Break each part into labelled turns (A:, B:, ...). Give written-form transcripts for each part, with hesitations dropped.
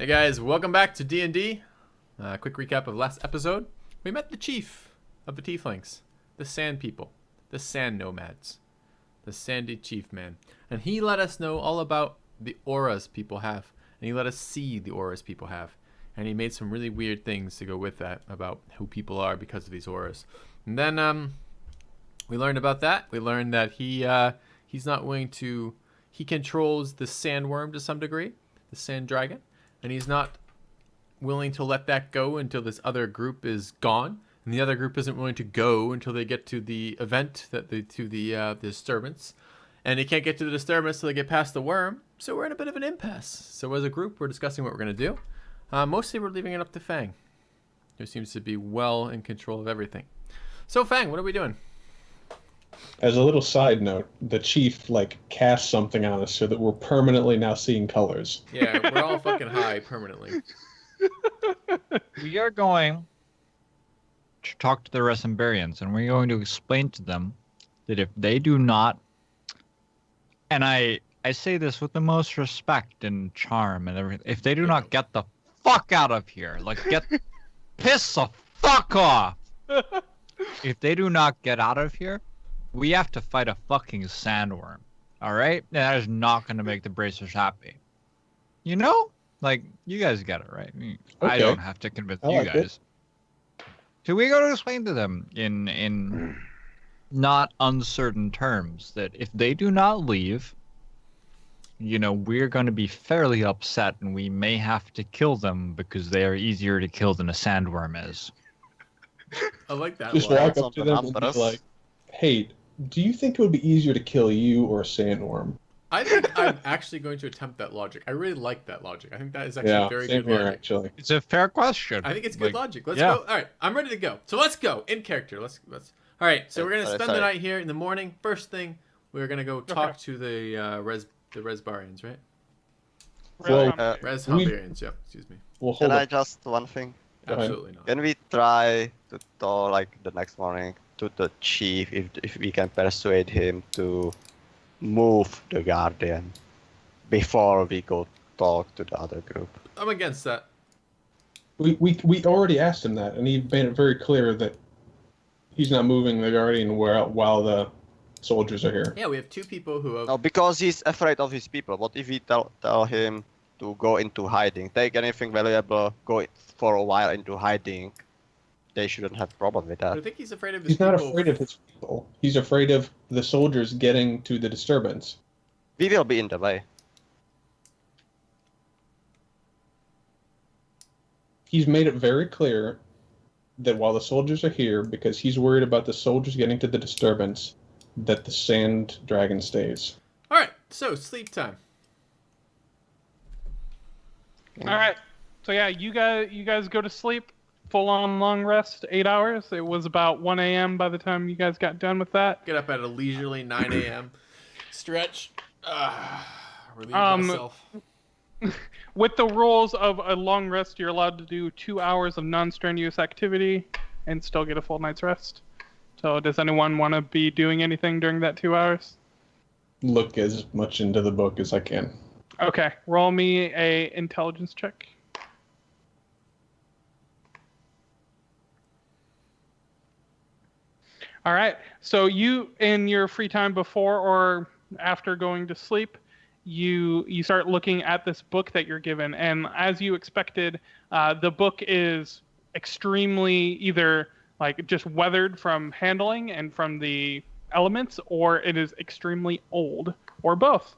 A: Hey guys, welcome back to D&D. Quick recap of last episode. We met the chief of the Tieflings, the Sand People, the Sand Nomads, the Sandy Chief Man. And he let us know all about the auras people have. And he let us see the auras people have. And he made some really weird things to go with that about who people are because of these auras. And then we learned about that. We learned that he's not willing to... He controls the sandworm to some degree, the sand dragon. And he's not willing to let that go until this other group is gone. And the other group isn't willing to go until they get to the event, the disturbance. And they can't get to the disturbance until they get past the worm. So we're in a bit of an impasse. So as a group, we're discussing what we're going to do. Mostly we're leaving it up to Fang, who seems to be well in control of everything. So Fang, what are we doing?
B: As a little side note, the chief cast something on us so that we're permanently now seeing colors.
A: Yeah, we're all fucking high permanently.
C: We are going to talk to the Resembarians, and we're going to explain to them that if they do not, and I say this with the most respect and charm and everything, if they do not get the fuck out of here, piss the fuck off. If they do not get out of here, we have to fight a fucking sandworm. Alright? That is not going to make the bracers happy. You know? You guys get it, right? I don't have to convince you guys. So we got to explain to them in not uncertain terms that if they do not leave, we're going to be fairly upset and we may have to kill them because they are easier to kill than a sandworm is.
A: I like that.
B: Just walk up to them and be like, hey, do you think it would be easier to kill you or a sandworm?
A: I think I'm actually going to attempt that logic. I really like that logic. I think that is actually very good
B: here,
A: logic.
B: Actually.
C: It's a fair question.
A: I think it's good logic. Let's go. All right, I'm ready to go. So let's go in character. Let's. All right. So we're gonna spend the night here in the morning. First thing, we're gonna go talk to the Resbarians, right? Resbarians. Yeah. Excuse me.
B: Well,
D: Can I just one thing?
A: Absolutely not.
D: Can we try to talk the next morning to the chief if we can persuade him to move the guardian before we go talk to the other group?
A: I'm against that.
B: We already asked him that, and he made it very clear that he's not moving the guardian while the soldiers are here.
A: Yeah, we have two people who have...
D: No, because he's afraid of his people. What if we tell him to go into hiding, take anything valuable, go for a while into hiding? They shouldn't have problem with that.
A: I think he's afraid of his
B: people.
A: He's
B: not afraid of his people. He's afraid of the soldiers getting to the disturbance.
D: We will be in the way.
B: He's made it very clear that while the soldiers are here, because he's worried about the soldiers getting to the disturbance, that the sand dragon stays.
A: Alright, so sleep time.
E: Alright, so yeah, you guys go to sleep. Full-on long rest, 8 hours. It was about 1 a.m. by the time you guys got done with that.
A: Get up at a leisurely 9 a.m. Stretch. Relieve myself.
E: With the rules of a long rest, you're allowed to do 2 hours of non-strenuous activity and still get a full night's rest. So does anyone want to be doing anything during that 2 hours?
B: Look as much into the book as I can.
E: Okay, roll me a intelligence check. All right, so you, in your free time before or after going to sleep, you start looking at this book that you're given, and as you expected, the book is extremely either just weathered from handling and from the elements, or it is extremely old, or both.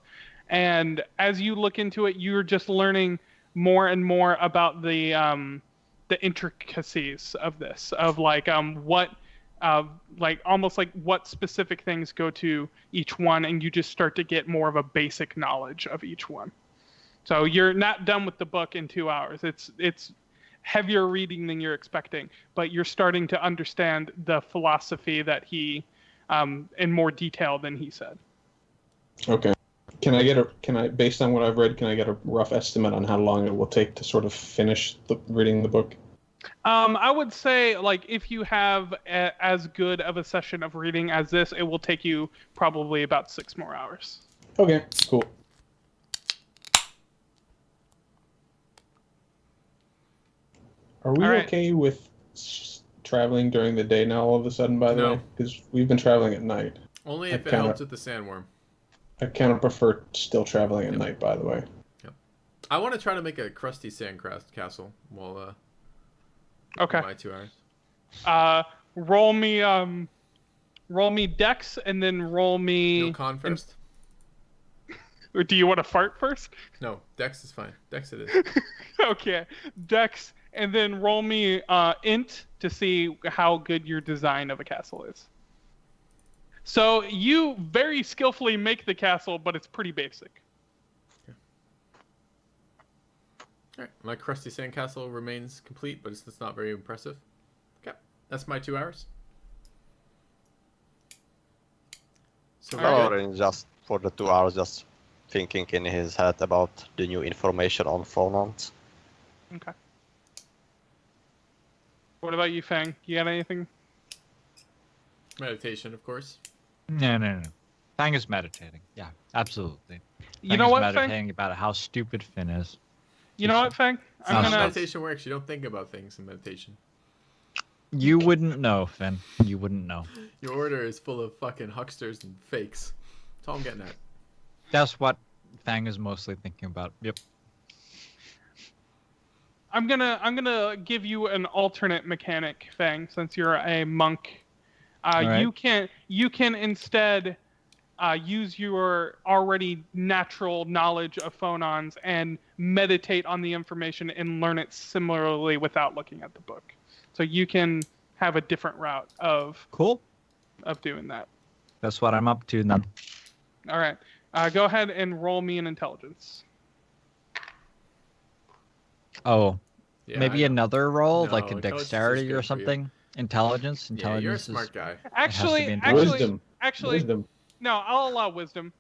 E: And as you look into it, you're just learning more and more about the intricacies of this, of what. Almost what specific things go to each one, and you just start to get more of a basic knowledge of each one. So you're not done with the book in 2 hours. It's heavier reading than you're expecting, but you're starting to understand the philosophy that he, in more detail than he said.
B: Okay. Based on what I've read, can I get a rough estimate on how long it will take to sort of finish reading the book?
E: I would say, if you have as good of a session of reading as this, it will take you probably about 6 more hours.
B: Okay, cool. Are we
E: All right.
B: okay with traveling during the day now all of a sudden, by the
A: No.
B: way? Because we've been traveling at night.
A: Only
B: I
A: if it
B: kinda-
A: helps with the sandworm.
B: I kind of prefer still traveling at
A: Yep.
B: night, by the way.
A: I want to try to make a crusty sand castle while
E: Okay.
A: my 2 hours.
E: Roll me Dex, and then roll me.
A: No con first?
E: Or do you want to fart first?
A: No, Dex is fine. Dex it is.
E: Okay, Dex, and then roll me Int to see how good your design of a castle is. So you very skillfully make the castle, but it's pretty basic.
A: Alright, my crusty sand castle remains complete, but it's not very impressive. Okay, that's my 2 hours. So we're good.
D: Belorin just for the 2 hours just thinking in his head about the new information on Fonons.
E: Okay. What about you, Fang? You got anything?
A: Meditation, of course.
C: No. Fang is meditating. Yeah, absolutely.
E: You
C: Fang
E: know
C: is
E: what, Fang?
C: meditating about how stupid Finn is.
E: You know what, Fang?
A: That's how
E: I'm gonna.
A: meditation works. You don't think about things in meditation.
C: You wouldn't know, Finn. You wouldn't know.
A: Your order is full of fucking hucksters and fakes. That's all I'm getting at.
C: That's what Fang is mostly thinking about. Yep.
E: I'm gonna give you an alternate mechanic, Fang, since you're a monk.
C: Alright.
E: You can instead use your already natural knowledge of phonons and meditate on the information and learn it similarly without looking at the book. So you can have a different route of
C: Cool.
E: doing that.
C: That's what I'm up to then.
E: All right. Go ahead and roll me an intelligence.
C: Oh,
A: Yeah,
C: maybe
A: I know.
C: another roll,
A: No,
C: like a
A: intelligence is
C: dexterity
A: good
C: or
A: for you.
C: something. Intelligence.
A: Yeah,
C: Intelligence
A: you're a
C: is
A: smart guy.
E: Actually,
C: be
E: actually,
B: Wisdom.
E: actually,
B: Wisdom.
E: no. I'll allow wisdom.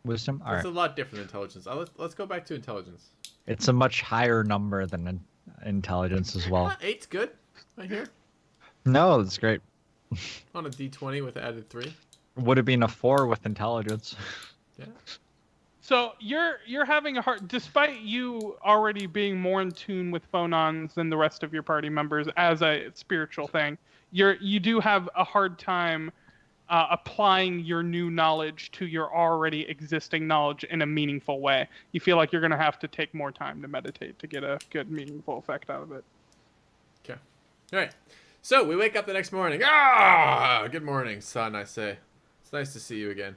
C: wisdom. All
A: It's
C: right.
A: a lot different than intelligence. Let's go back to intelligence.
C: It's a much higher number than intelligence as well.
A: 8's good. Right here.
C: No, that's great.
A: On a D20 with added 3.
C: Would have been a 4 with intelligence.
A: Yeah.
E: So you're having a hard, despite you already being more in tune with phonons than the rest of your party members as a spiritual thing. You do have a hard time applying your new knowledge to your already existing knowledge in a meaningful way. You feel like you're going to have to take more time to meditate to get a good, meaningful effect out of it.
A: Okay. All right. So we wake up the next morning. Ah! Good morning, son, I say. It's nice to see you again.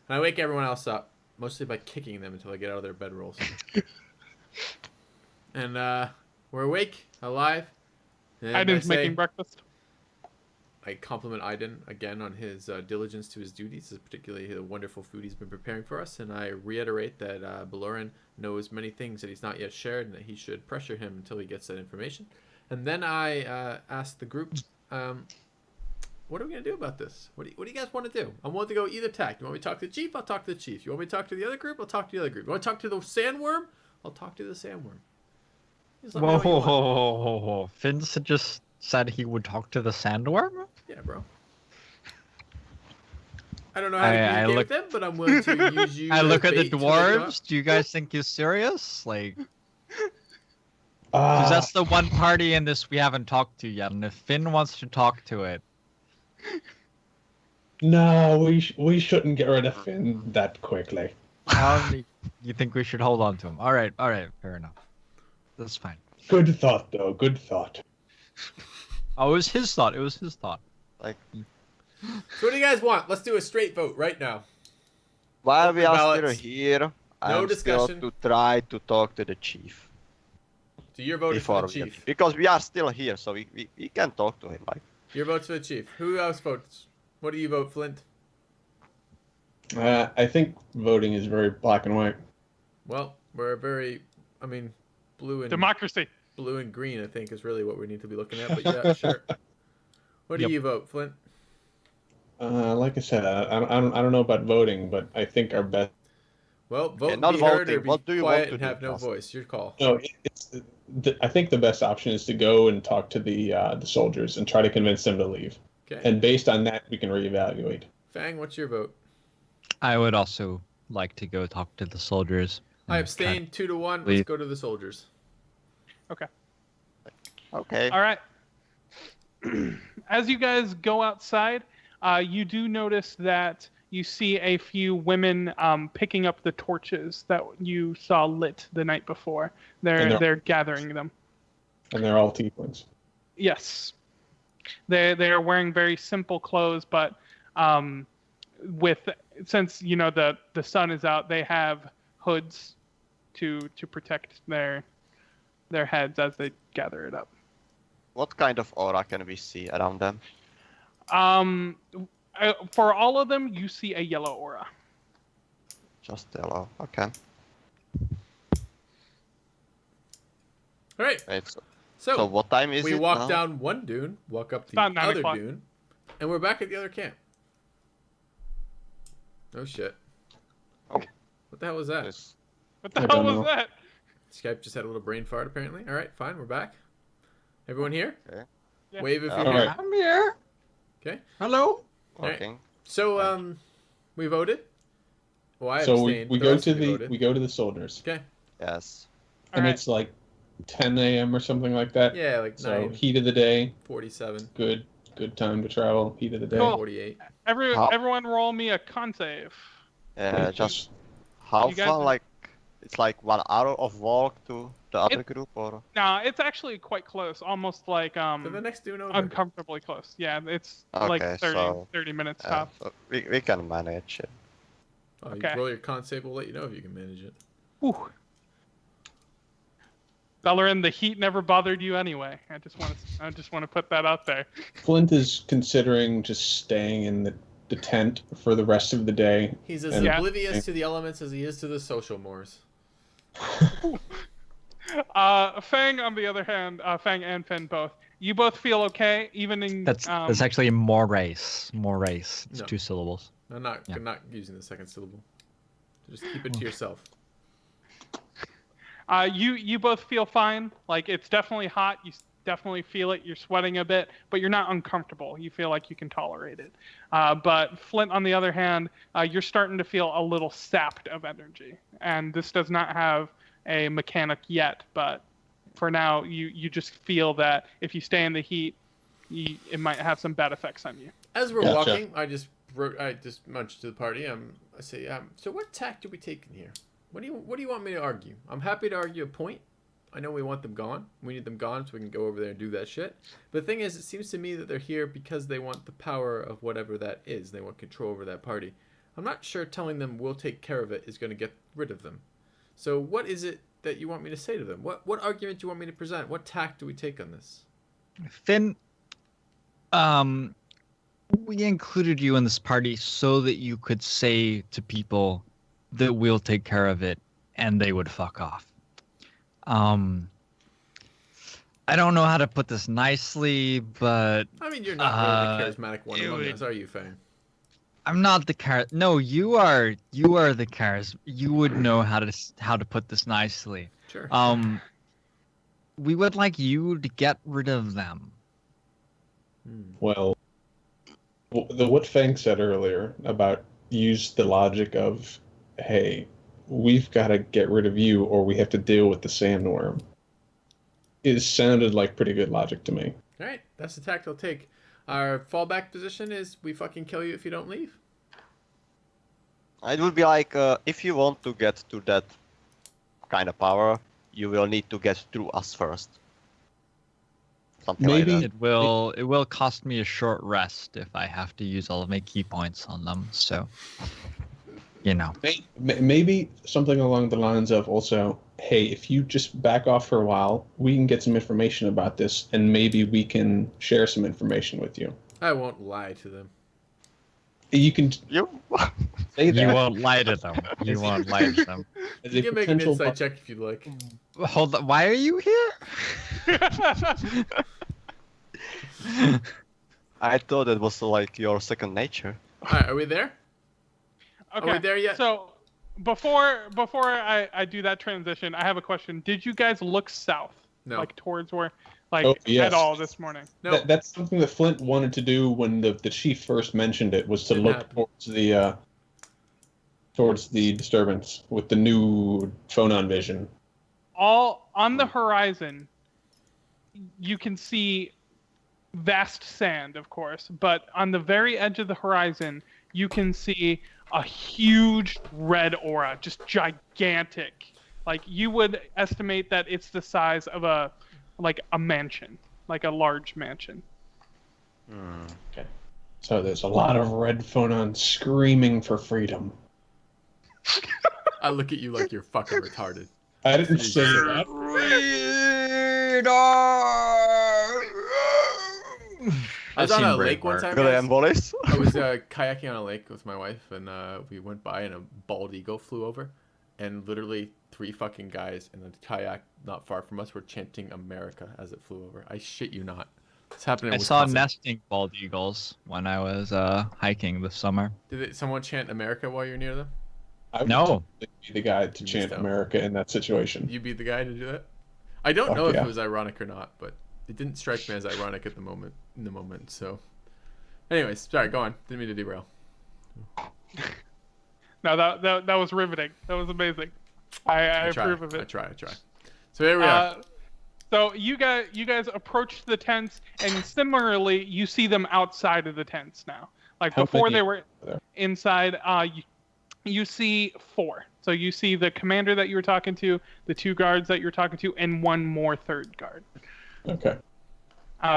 A: And I wake everyone else up, mostly by kicking them until they get out of their bedrolls. And we're awake, alive. And
E: Aiden's
A: I say-
E: making breakfast.
A: I compliment Aiden again on his diligence to his duties, particularly the wonderful food he's been preparing for us. And I reiterate that Belorin knows many things that he's not yet shared and that he should pressure him until he gets that information. And then I ask the group, what are we going to do about this? What do you guys want to do? I want to go either tack. You want me to talk to the chief? I'll talk to the chief. You want me to talk to the other group? I'll talk to the other group. You want to talk to the sandworm? I'll talk to the sandworm. Just let me know what you want.
C: Finn just said he would talk to the sandworm?
A: Yeah, bro. I don't know how to
C: I
A: communicate
C: look-
A: with them, but I'm willing to use you.
C: I
A: as
C: look at the
A: bait to wake them up.
C: dwarves. Do you guys think he's serious? Like, because
B: Ah,
C: that's the one party in this we haven't talked to yet. And if Finn wants to talk to it,
B: no, we shouldn't get rid of Finn that quickly.
C: you think we should hold on to him? All right, fair enough. That's fine.
B: Good thought, though. Good thought.
C: Oh, it was his thought. It was his thought.
D: Like,
A: So what do you guys want? Let's do a straight vote right now.
D: while we are
A: ballots.
D: still here, I'm
A: discussion.
D: still to try to talk to the chief
A: So your vote is for
D: before
A: the
D: we
A: chief.
D: because we are still here, so we can talk to him. Like,
A: Your vote's for the chief. Who else votes? What do you vote, Flint?
B: I think voting is very black and white.
A: Well, we're very, blue and
E: Democracy.
A: blue and green. I think is really what we need to be looking at. But yeah, sure. What do
C: Yep.
A: you vote, Flint?
B: Like I said, I don't know about voting, but I think our best.
A: Well, vote and
D: not
A: be heard
D: voting.
A: or be
D: What do you want
A: quiet
D: to
A: and
D: do,
A: have no
D: Justin?
A: voice. Your call.
B: No, I think the best option is to go and talk to the soldiers and try to convince them to leave.
A: Okay.
B: And based on that, we can reevaluate.
A: Fang, what's your vote?
C: I would also like to go talk to the soldiers.
A: I
C: and
A: abstain 2-1. Let's
C: Leave.
A: go to the soldiers.
E: Okay.
D: Okay.
E: All right. As you guys go outside, you do notice that you see a few women picking up the torches that you saw lit the night before. They're gathering them.
B: And they're all tieflings.
E: Yes. They are wearing very simple clothes, but since the sun is out, they have hoods to protect their heads as they gather it up.
D: What kind of aura can we see around them?
E: For all of them, you see a yellow aura.
D: Just yellow. Okay.
A: All right.
D: Wait,
A: So
D: so what time is
A: we
D: it
A: walk
D: now?
A: down one dune, walk up the
E: About 9
A: other
E: o'clock.
A: dune, and we're back at the other camp. Oh shit.
D: Oh.
A: What the hell was that?
D: Yes.
E: What the
B: I
E: hell
B: don't
E: was
B: know.
E: that?
A: Skype just had a little brain fart apparently. All right, fine, we're back. Everyone here?
D: Okay.
E: Yeah.
A: Wave if
D: All
A: you're here.
B: right.
C: I'm here.
A: Okay.
C: Hello.
A: right.
D: Working.
A: So we voted. Well, I
B: So
A: abstained.
B: we
A: The
B: go
A: rest
B: to
A: of you
B: the
A: voted.
B: we go to the soldiers,
A: Okay.
D: Yes.
B: and
E: Alright.
B: it's like 10 a.m. or something like that.
A: Yeah, like
B: So heat of the day,
A: 9:47,
B: good time to travel. Heat of the day.
E: Cool.
A: 48.
D: How-
E: Everyone roll me a con save.
D: Yeah, just how
E: You guys
D: far?
E: are-
D: Like, it's like 1 hour of walk to the other group, or
E: No, it's actually quite close. Almost like
A: So the next dune over.
E: uncomfortably close. Yeah, it's like
D: Okay,
E: 30 minutes
D: yeah,
E: top.
D: so we can manage it.
A: Oh, you
E: Okay.
A: roll your con save. We'll let you know if you can manage it.
E: Whew. Belorin, the heat never bothered you anyway. I just want to put that out there.
B: Flint is considering just staying in the tent for the rest of the day.
A: He's as
B: And-
E: Yeah.
A: oblivious to the elements as he is to the social mores.
E: Fang, on the other hand, Fang and Finn both. You both feel okay, even in
C: That's actually more race. More race. It's
A: No.
C: 2 syllables.
A: I'm not
C: Yeah.
A: not using the second syllable. So just keep it to yourself.
E: You both feel fine. Like it's definitely hot. You definitely feel it. You're sweating a bit, but you're not uncomfortable. You feel like you can tolerate it. But Flint, on the other hand, you're starting to feel a little sapped of energy, and this does not have a mechanic yet. But for now, you just feel that if you stay in the heat, it might have some bad effects on you.
A: As we're
B: Gotcha.
A: walking, I just munched to the party. I say, so what tack do we take in here? What do you want me to argue? I'm happy to argue a point. I know we want them gone. We need them gone so we can go over there and do that shit. But the thing is, it seems to me that they're here because they want the power of whatever that is. They want control over that party. I'm not sure telling them we'll take care of it is going to get rid of them. So what is it that you want me to say to them? What argument do you want me to present? What tack do we take on this?
C: Finn, we included you in this party so that you could say to people that we'll take care of it and they would fuck off. I don't know how to put this nicely, but
A: I mean, you're not really the charismatic one
C: it
A: among
C: would-
A: us, are you, Fang?
C: I'm not the No, you are the You would know how to put this nicely.
A: Sure.
C: We would like you to get rid of them.
B: Well, what Fang said earlier about use the logic of, hey, we've got to get rid of you or we have to deal with the sandworm. It sounded like pretty good logic to me.
A: All right, that's the tact I'll take. Our fallback position is we fucking kill you if you don't leave.
D: It would be like if you want to get to that kind of power, you will need to get through us first. Something
B: Maybe-
D: like that.
C: It will cost me a short rest if I have to use all of my key points on them. So, you know.
B: Maybe something along the lines of also, hey, if you just back off for a while, we can get some information about this, and maybe we can share some information with you.
A: I won't lie to them.
B: You can
D: You
B: say that
C: You won't lie to them. You won't lie to them.
B: as
A: You
B: a
A: can make an
B: potential
A: insight check if you'd like.
C: Hold on. Why are you here?
D: I thought it was like your second nature.
A: All right, are we there?
E: Okay.
A: Are we there yet?
E: So before I do that transition, I have a question. Did you guys look south?
A: No.
E: Like towards where, like
B: Oh, yes.
E: at all this morning?
A: No.
B: That's something that Flint wanted to do when the chief first mentioned it, was to
A: Didn't
B: look
A: happen.
B: towards the disturbance with the new Fonon vision.
E: All on the horizon, you can see vast sand, of course, but on the very edge of the horizon, you can see a huge red aura, just gigantic. Like, you would estimate that it's the size of a mansion, like a large mansion.
B: Okay. So there's a lot of red Fonons screaming for freedom.
A: I look at you like you're fucking retarded.
B: I didn't say that.
A: I was on a lake one time.
D: Really
A: guys.
D: embolish.
A: I was kayaking on a lake with my wife, and we went by, and a bald eagle flew over, and literally 3 fucking guys in a kayak not far from us were chanting "America" as it flew over. I shit you not. It's happening.
C: I saw nesting bald eagles when I was hiking this summer.
A: Did someone chant "America" while you're near them?
B: I would
C: No.
B: totally be the guy to chant America in that situation.
A: You be the guy to do that? I don't know
B: Fuck
A: if
B: yeah.
A: it was ironic or not, but it didn't strike me as ironic at the moment. In the moment, so. Anyways, sorry. Go on. Didn't mean to derail.
E: No, that was riveting. That was amazing. I approve of it.
A: I try. So here we are.
E: So you guys approach the tents, and similarly, you see them outside of the tents now. Like
B: How
E: before,
B: many
E: they
B: are
E: were
B: there?
E: inside. You see 4. So you see the commander that you were talking to, the 2 guards that you were talking to, and 1 more third guard.
B: Okay.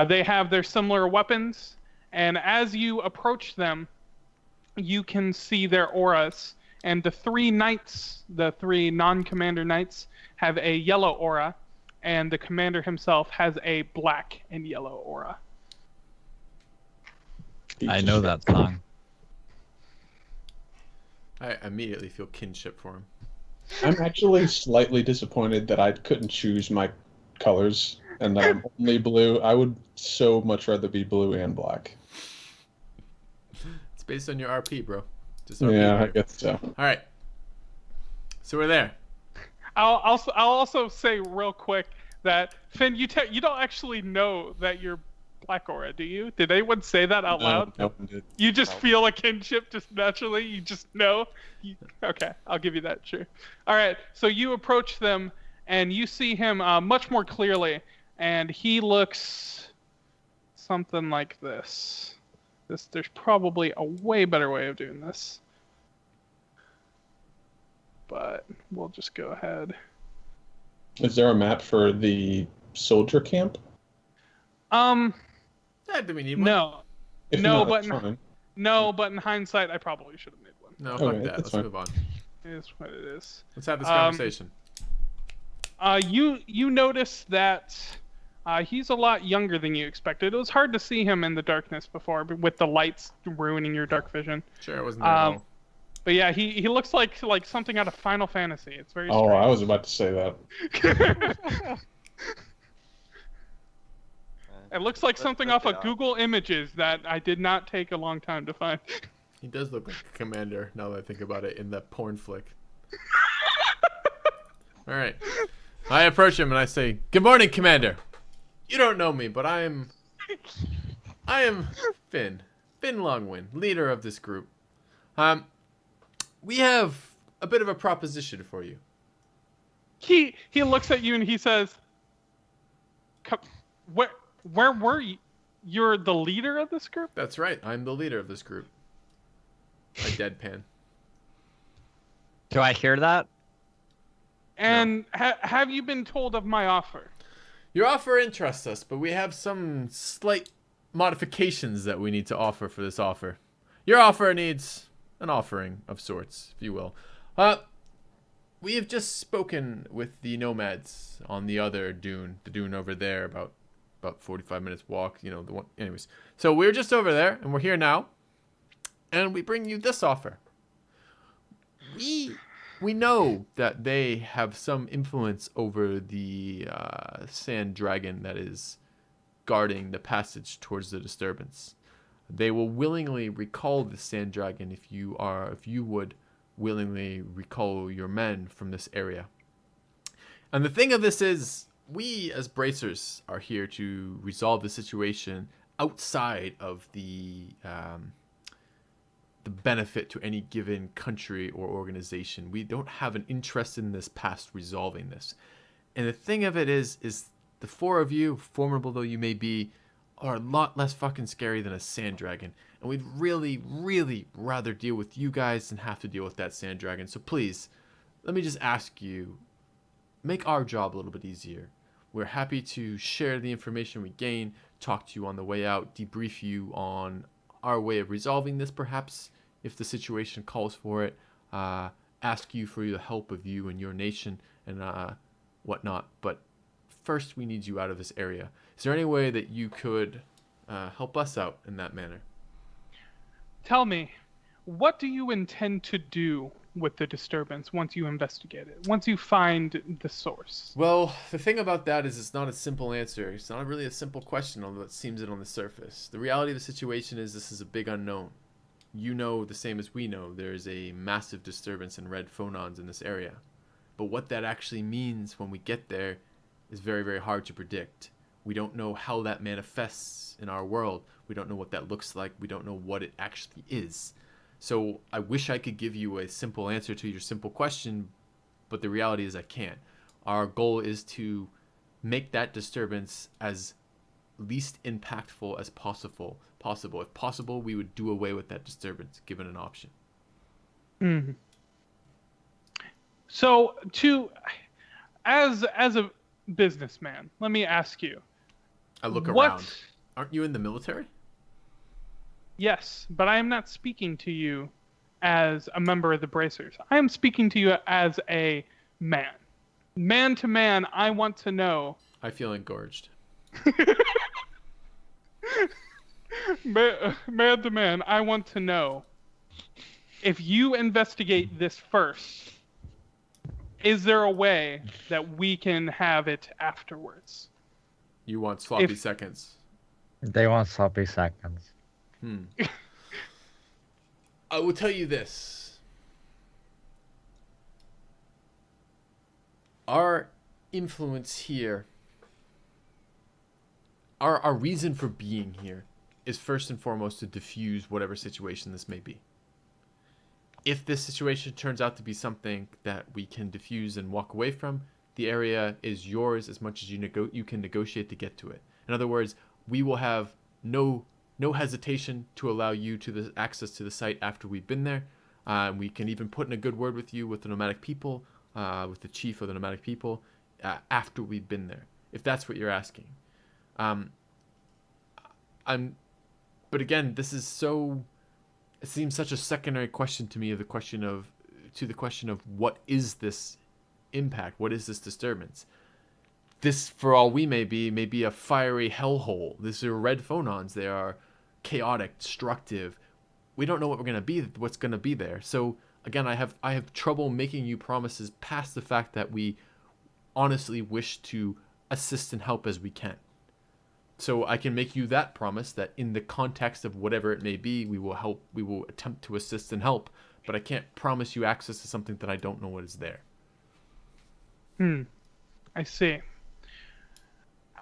E: They have their similar weapons, and as you approach them, you can see their auras. And the 3 knights, the 3 non-commander knights, have a yellow aura, and the commander himself has a black and yellow aura.
C: I know that song.
A: I immediately feel kinship for him.
B: I'm actually slightly disappointed that I couldn't choose my colors and that I'm only blue. I would so much rather be blue and black.
A: It's based on your RP, bro. Just RP,
B: Yeah, I
A: right?
B: guess so.
A: All right. So we're there.
E: I'll also say real quick that Finn, you don't actually know that you're black aura, do you? Did anyone say that out loud?
B: No one did.
E: You just feel a kinship just naturally. You just know. Okay, I'll give you that. Sure. All right. So you approach them, and you see him much more clearly, and he looks something like this. There's probably a way better way of doing this, but we'll just go ahead.
B: Is there a map for the soldier camp?
A: Yeah, do we need one?
E: No,
B: If
E: No,
B: not,
E: but
B: that's fine.
E: no, but in hindsight, I probably should have made one.
A: No,
B: Okay,
A: fuck that.
B: that's
A: Let's
B: fine.
A: move on.
E: It is what it is.
A: Let's have this conversation.
E: You notice that he's a lot younger than you expected. It was hard to see him in the darkness before, but with the lights ruining your dark vision.
A: Sure, it wasn't there at all.
E: But yeah, he looks like something out of Final Fantasy. It's very
B: Oh,
E: strange.
B: I was about to say that.
E: It looks like something off of Google Images that I did not take a long time to find.
A: He does look like a commander, now that I think about it, in that porn flick. Alright. I approach him and I say, "Good morning, Commander. You don't know me, but I am Fin Longwinned, leader of this group. We have a bit of a proposition for you."
E: He looks at you and he says, Where were you? You're the leader of this group?"
A: That's right, I'm the leader of this group. I deadpan.
C: Do I hear that?
E: And have you been told of my offer?
A: Your offer interests us, but we have some slight modifications that we need to offer for this offer. Your offer needs an offering of sorts, if you will. We have just spoken with the nomads on the other dune, the dune over there, about 45 minutes walk, the one. Anyways, so we're just over there, and we're here now, and we bring you this offer. We know that they have some influence over the sand dragon that is guarding the passage towards the disturbance. They will willingly recall the sand dragon if you would willingly recall your men from this area. And the thing of this is, we as bracers are here to resolve the situation outside of the benefit to any given country or organization. We don't have an interest in this past resolving this. And the thing of it is the 4 of you, formidable though you may be, are a lot less fucking scary than a sand dragon. And we'd really, really rather deal with you guys than have to deal with that sand dragon. So please, let me just ask you, make our job a little bit easier. We're happy to share the information we gain, talk to you on the way out, debrief you on our way of resolving this perhaps, if the situation calls for it, ask you for the help of you and your nation and whatnot. But first we need you out of this area. Is there any way that you could help us out in that manner?
E: Tell me, what do you intend to do with the disturbance once you investigate it, once you find the source?
A: Well, the thing about that is it's not a simple answer. It's not really a simple question, although it seems it on the surface. The reality of the situation is this is a big unknown. You know the same as we know, there is a massive disturbance in red Fonons in this area. But what that actually means when we get there is very, very hard to predict. We don't know how that manifests in our world. We don't know what that looks like. We don't know what it actually is. So I wish I could give you a simple answer to your simple question, but the reality is I can't. Our goal is to make that disturbance as least impactful as possible. If possible, we would do away with that disturbance, given an option.
E: Mm-hmm. So, as a businessman, let me ask you.
A: I look around. Aren't you in the military?
E: Yes, but I am not speaking to you as a member of the Bracers. I am speaking to you as a man. Man to man, I want to know.
A: I feel engorged.
E: Man to man, I want to know. If you investigate this first, is there a way that we can have it afterwards?
A: You want sloppy seconds.
C: They want sloppy seconds.
A: I will tell you this. Our influence here, our reason for being here, is first and foremost to diffuse whatever situation this may be. If this situation turns out to be something that we can diffuse and walk away from, the area is yours as much as you can negotiate to get to it. In other words, we will have no hesitation to allow you to the access to the site after we've been there. We can even put in a good word with you, with the nomadic people, with the chief of the nomadic people, after we've been there, if that's what you're asking. But again, this is so. It seems such a secondary question to me. The question of what is this impact? What is this disturbance? This, for all we may be a fiery hellhole. These are red Fonons. They are chaotic, destructive. We don't know what's gonna be there. So again, I have trouble making you promises past the fact that we honestly wish to assist and help as we can. So I can make you that promise that in the context of whatever it may be, we will attempt to assist and help, but I can't promise you access to something that I don't know what is there.
E: I see.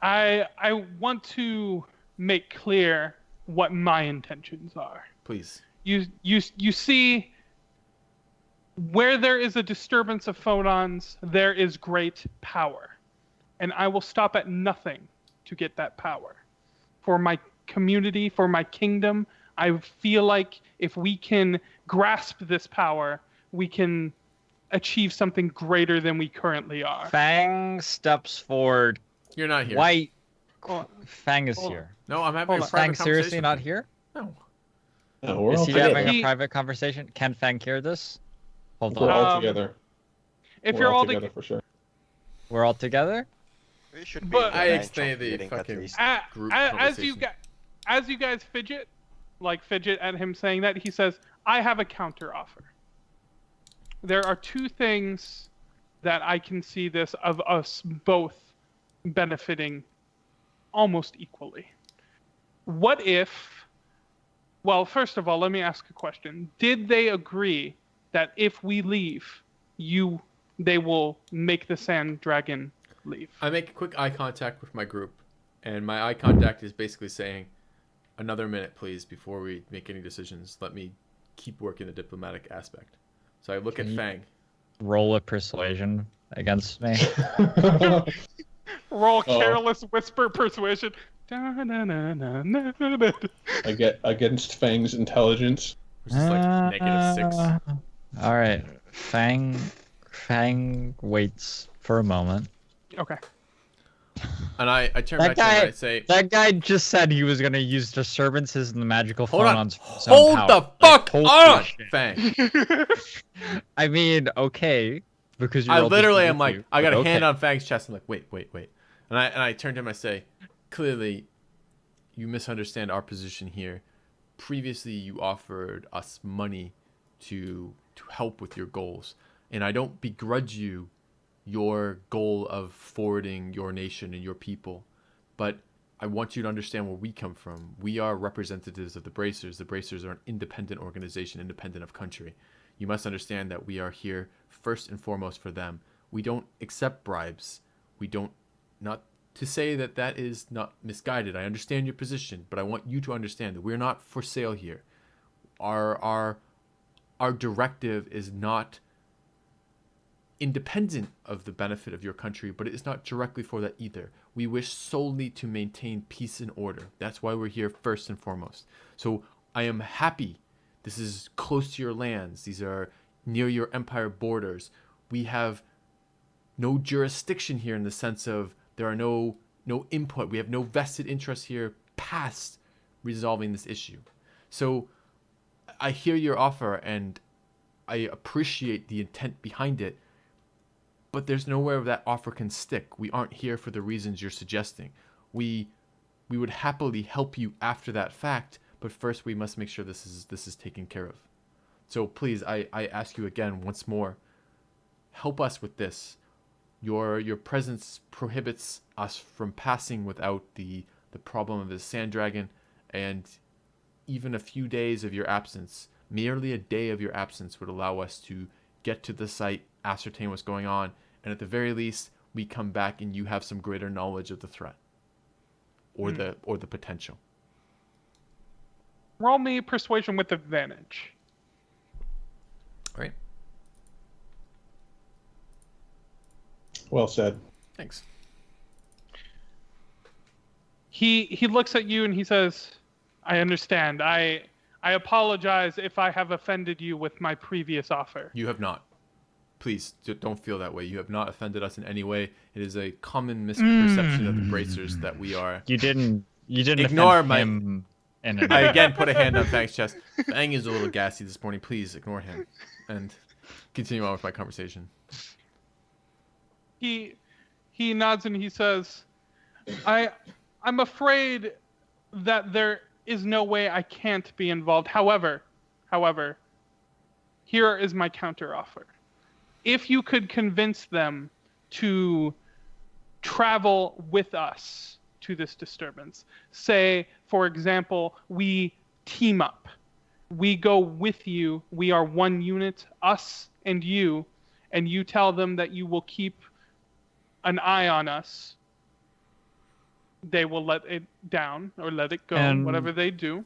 E: I want to make clear what my intentions are.
A: Please.
E: You see, where there is a disturbance of Fonons, there is great power. And I will stop at nothing to get that power. For my community, for my kingdom, I feel like if we can grasp this power, we can achieve something greater than we currently are.
C: Fang steps forward.
A: You're not here.
C: White.
E: Oh,
C: Fang is here.
A: No, I'm having a
C: Is
A: private
C: Fang seriously
A: conversation.
C: not here?
A: No.
B: No, we're
C: Is
B: all
C: he
B: together.
C: having a private conversation? Can Fang hear this? Hold
B: We're
C: on.
B: all together.
E: if
B: We're
E: you're all
B: together for sure.
C: We're all together?
D: We should be
E: But
D: in the
A: I
D: range of
A: extended the
D: getting at
A: fucking-
D: least-
A: Group
E: as you
A: conversation.
E: as you guys fidget at him saying that, he says, I have a counter offer. There are two things that I can see this of us both benefiting almost equally. What if, well, first of all, let me ask a question. Did they agree that if we leave, they will make the sand dragon leave?
A: I make quick eye contact with my group, and my eye contact is basically saying, another minute, please, before we make any decisions. Let me keep working the diplomatic aspect. So I look
C: Can
A: at
C: you-
A: Fang.
C: Roll a persuasion against me.
E: Roll
B: Oh.
E: careless whisper persuasion. Da-na-na-na-na-na.
B: I get against Fang's intelligence.
A: Which is like -6.
C: All right, Fang waits for a moment.
E: Okay.
A: And I turn
C: That
A: back to him
C: guy-
A: and I say,
C: That guy just said he was gonna use disturbances in the magical
A: hold on.
C: Fonons for his own
A: Hold
C: power.
A: the fuck
C: holy
A: on,
C: shit.
A: Fang.
C: I mean, okay, because you're
A: I
C: all
A: literally am
C: disability,
A: like, I got
C: but
A: a hand
C: okay.
A: on Fang's chest. I'm like, wait. And I turn to him and I say, clearly, you misunderstand our position here. Previously, you offered us money to help with your goals. And I don't begrudge you your goal of forwarding your nation and your people. But I want you to understand where we come from. We are representatives of the Bracers. The Bracers are an independent organization, independent of country. You must understand that we are here first and foremost for them. We don't accept bribes. We don't, not to say that that is not misguided. I understand your position, but I want you to understand that we're not for sale here. Our directive is not independent of the benefit of your country, but it is not directly for that either. We wish solely to maintain peace and order. That's why we're here first and foremost. So I am happy. This is close to your lands. These are near your empire borders. We have no jurisdiction here in the sense of there are no input. We have no vested interest here past resolving this issue. So I hear your offer and I appreciate the intent behind it, but there's nowhere that offer can stick. We aren't here for the reasons you're suggesting. We would happily help you after that fact, but first we must make sure this is taken care of. So please, I ask you again once more, help us with this. Your presence prohibits us from passing without the problem of the sand dragon, and even a few days of your absence, merely a day of your absence would allow us to get to the site, ascertain what's going on, and at the very least, we come back and you have some greater knowledge of the threat or the potential.
E: Roll me persuasion with advantage.
A: All right.
B: Well said.
A: Thanks.
E: He looks at you and he says, I understand. I apologize if I have offended you with my previous offer.
A: You have not. Please don't feel that way. You have not offended us in any way. It is a common misperception of the Bracers that we are.
C: You didn't
A: Ignore
C: offend
A: my-
C: him. And
A: I again put a hand on Fang's chest. Fang is a little gassy this morning. Please ignore him and continue on with my conversation.
E: He nods and he says, I'm afraid that there is no way I can't be involved. However, here is my counteroffer. If you could convince them to travel with us to this disturbance, say, for example, we team up. We go with you. We are one unit, us and you tell them that you will keep an eye on us. They will let it down or let it go,
C: And-
E: whatever they do.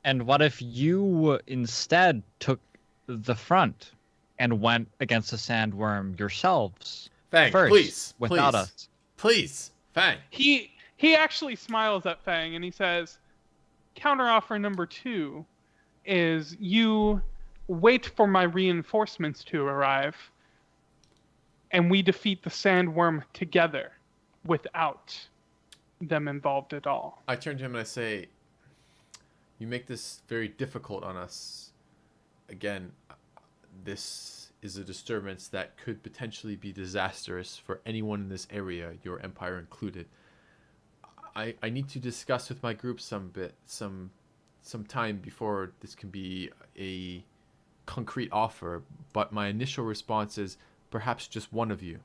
C: And what if you instead took the front and went against the sandworm yourselves
A: Fang,
C: first,
A: please,
C: without
A: please,
C: us?
A: please, Fang.
E: He actually smiles at Fang and he says, counteroffer number 2 is you wait for my reinforcements to arrive and we defeat the sandworm together without them involved at all.
A: I turn to him and I say, you make this very difficult on us. Again, this is a disturbance that could potentially be disastrous for anyone in this area, your empire included. I need to discuss with my group some time before this can be a concrete offer, but my initial response is perhaps just one of you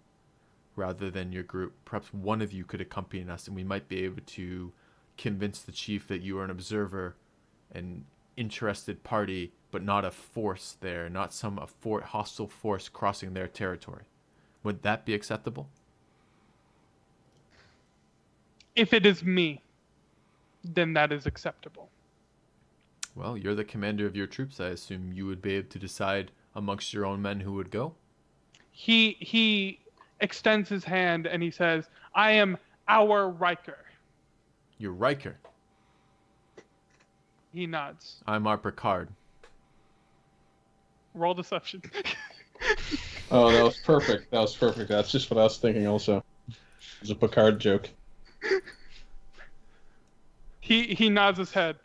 A: rather than your group. Perhaps one of you could accompany us and we might be able to convince the chief that you are an observer, an interested party, but not a force there, not some hostile force crossing their territory. Would that be acceptable?
E: If it is me, then that is acceptable.
A: Well, you're the commander of your troops. I assume you would be able to decide amongst your own men who would go.
E: He extends his hand and he says, I am Our Riker.
A: You're Riker.
E: He nods.
A: I'm our Picard.
E: Roll deception.
B: Oh, that was perfect. That was perfect. That's just what I was thinking also. It was a Picard joke.
E: He nods his head.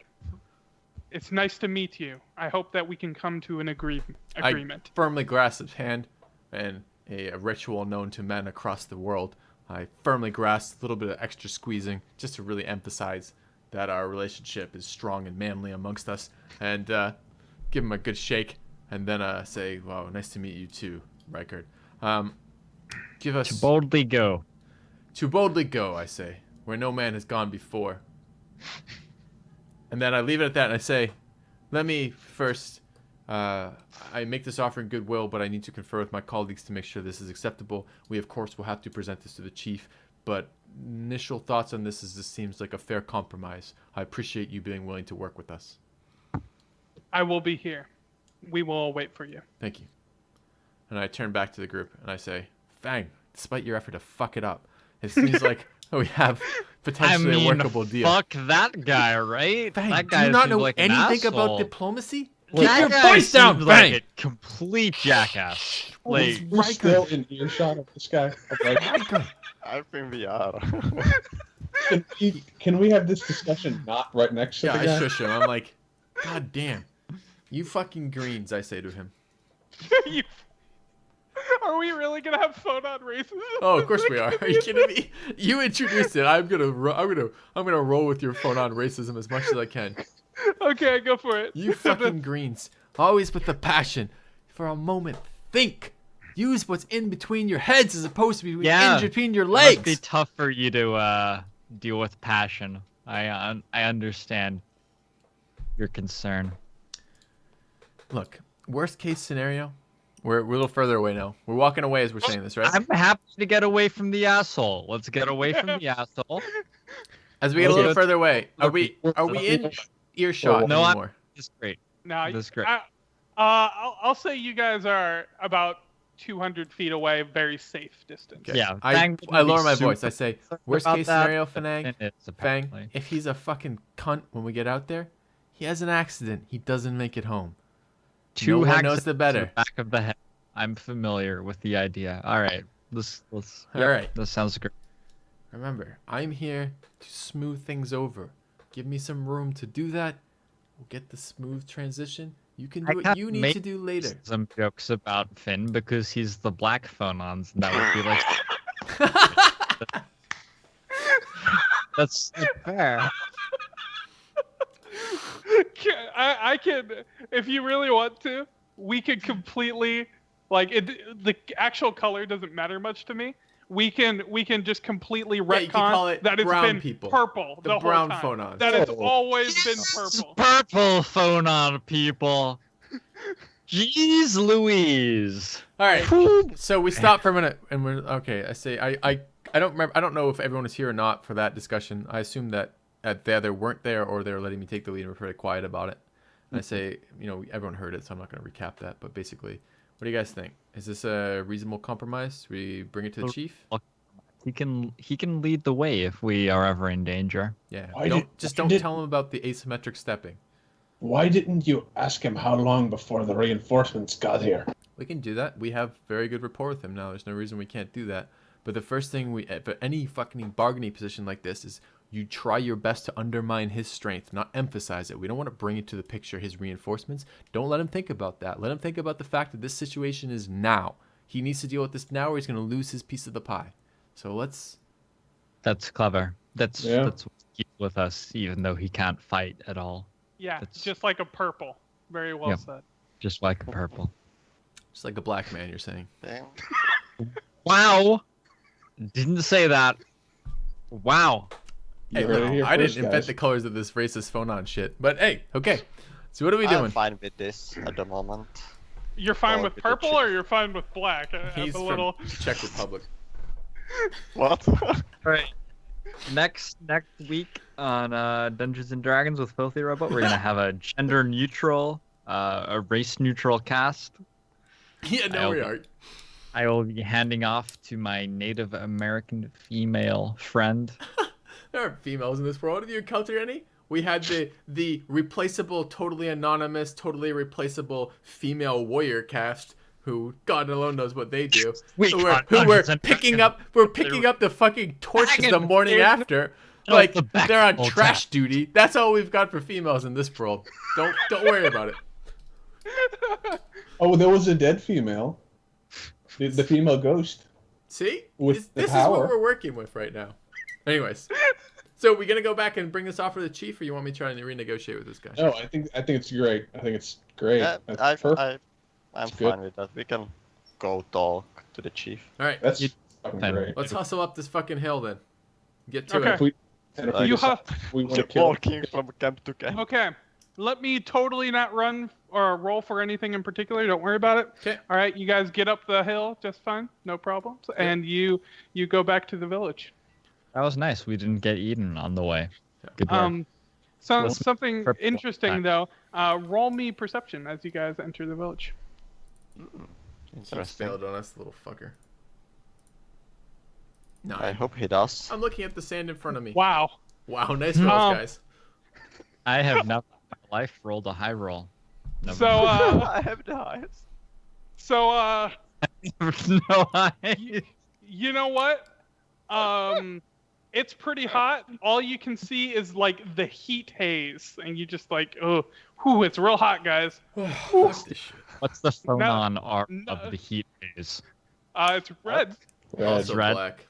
E: It's nice to meet you. I hope that we can come to an agreement.
A: I firmly grasp his hand, and a ritual known to men across the world. I firmly grasp a little bit of extra squeezing just to really emphasize that our relationship is strong and manly amongst us, and give him a good shake, and then say, "Wow, nice to meet you too, Riker." Give us
C: To boldly go.
A: To boldly go, I say, where no man has gone before. And then I leave it at that, and I say, let me first, I make this offer in goodwill, but I need to confer with my colleagues to make sure this is acceptable. We, of course, will have to present this to the chief, but initial thoughts on this is this seems like a fair compromise. I appreciate you being willing to work with us.
E: I will be here. We will wait for you.
A: Thank you. And I turn back to the group, and I say, Fang, despite your effort to fuck it up, it seems like we have potentially a workable deal.
C: Fuck that guy, right?
A: Fang,
C: that
A: do
C: guy
A: you not
C: seems
A: know
C: like an
A: anything about
C: asshole.
A: diplomacy?
C: Well,
A: Keep your
C: that guy
A: voice down,
C: seems
A: Fang!
C: like a complete jackass. Like,
B: We're still in earshot of this guy.
D: I think we are.
B: Can we have this discussion not right next to
A: Yeah,
B: the
A: I
B: guy?
A: shush him. I'm like, God damn. You fucking greens, I say to him.
E: Are we really gonna have Fonon racism?
A: Oh, of course we are. Are you kidding me? You introduced it. I'm gonna roll with your phone on racism as much as I can.
E: Okay, go for it.
A: You fucking greens, always with the passion. For a moment, think. Use what's in between your heads as opposed to in between your
C: it must be
A: legs.
C: tough for you to deal with passion. I understand your concern.
A: Look, worst case scenario, we're a little further away now. We're walking away as we're saying this, right?
C: I'm happy to get away from the asshole. Let's get away from the asshole.
A: As we get a little
B: Okay.
A: further away, are we in earshot
C: No,
A: anymore?
C: That's great.
E: Now,
C: That's great.
E: I'll say you guys are about 200 feet away, very safe distance.
A: Okay.
C: Yeah,
A: I
C: Fang would
A: lower
C: be
A: my voice. I
C: super
A: say,
C: concerned
A: worst
C: about
A: case
C: that,
A: scenario,
C: but
A: Fanang,
C: it is,
A: Fang,
C: apparently.
A: if he's a fucking cunt when we get out there, he has an accident. He doesn't make it home.
C: Two
A: one
C: hacks
A: knows
C: to
A: the better.
C: the back of the head. I'm familiar with the idea. All right, let's.
A: All
C: Yep,
A: right.
C: This sounds great.
A: Remember, I'm here to smooth things over. Give me some room to do that. We'll get the smooth transition. You can do what you need to do later.
C: Some jokes about Finn because he's the black Fonons, and that would be like. That's fair.
E: I can, if you really want to, we could completely, like, the actual color doesn't matter much to me. We can just completely
A: you can call
E: retcon
A: it
E: that it's
A: brown
E: been
A: people.
E: purple
A: The
E: the
A: brown
E: whole time.
A: Fonons.
E: That it's
B: Oh.
E: always been purple.
C: Purple Phonon people. Jeez Louise.
A: All right. So we stop for a minute, and we're okay. I say I don't remember. I don't know if everyone is here or not for that discussion. I assume that they either weren't there or they were letting me take the lead and were pretty quiet about it. And I say, everyone heard it, so I'm not going to recap that. But basically, what do you guys think? Is this a reasonable compromise? We bring it to the chief?
C: He can lead the way if we are ever in danger.
A: Yeah.
B: Why
A: Don't
B: did-
A: tell him about the asymmetric stepping.
B: Why didn't you ask him how long before the reinforcements got here?
A: We can do that. We have very good rapport with him now. There's no reason we can't do that. But the first thing for any fucking bargaining position like this is you try your best to undermine his strength, not emphasize it. We don't want to bring into the picture his reinforcements. Don't let him think about that. Let him think about the fact that this situation is now. He needs to deal with this now or he's going to lose his piece of the pie. So let's...
C: That's clever. That's
B: Yeah.
C: what he's with us, even though he can't fight at all.
E: Yeah,
C: That's-
E: just like a purple. Very well
C: Yep.
E: said.
C: Just like a purple.
A: Just like a black man, you're saying.
D: Damn.
C: Wow. Didn't say that. Wow.
A: Hey,
B: You heard it
A: look,
B: here
A: I
B: first,
A: didn't invent
B: guys.
A: the colors of this racist phone on shit. But hey, okay. So what are we
D: I'm
A: doing?
D: fine with this at the moment.
E: You're fine
D: Or
E: with
D: with the
E: purple
D: chief.
E: or you're fine with black?
A: He's
E: a
A: from
E: little...
A: Czech Republic.
D: What?
C: Right. Next week on Dungeons and Dragons with FilthyRobot, we're gonna have a gender neutral, a race neutral cast.
A: Yeah, no, we
C: hope-
A: are.
C: I will be handing off to my Native American female friend.
A: There aren't females in this world. Have you encountered any? We had the replaceable, totally anonymous, totally replaceable female warrior cast who God alone knows what they do. Who were picking up the fucking torches the morning after. Like they're on trash duty. That's all we've got for females in this world. Don't worry about it.
B: Oh, there was a dead female. The female ghost.
A: See?
B: With
A: This is what we're working with right now. Anyways. So we gonna go back and bring this off for the chief, or you want me to try and renegotiate with this guy?
B: No, I think it's great. I think it's great.
D: Yeah,
B: That's perfect.
D: I'm
B: good.
D: fine with that. We can go talk to the chief.
A: All right.
B: That's fucking great.
A: Let's hustle up this fucking hill then. Get to
E: Okay.
A: it.
B: If we
E: You
B: decide we want to kill.
D: Walking from camp to camp.
E: Okay. Let me totally not run or roll for anything in particular. Don't worry about it.
A: Okay.
E: All right. You guys get up the hill just fine. No problems. And you go back to the village.
C: That was nice. We didn't get eaten on the way. Good work.
E: Something
C: Purple.
E: interesting though. Roll me perception as you guys enter the village.
A: He's
D: Interesting.
A: failed on us, little fucker. No.
D: I hope he does.
A: I'm looking at the sand in front of me.
E: Wow.
A: Wow, nice rolls, guys.
C: I have never in my life rolled a high roll. Never.
E: So
D: I have the highest.
C: No high.
E: You know what? It's pretty hot. All you can see is like the heat haze, and you just like, oh, whew, it's real hot, guys.
A: Fuck this shit.
C: What's the phonon art
E: no.
C: of the heat phase?
E: It's red.
A: Also
C: red.
A: black.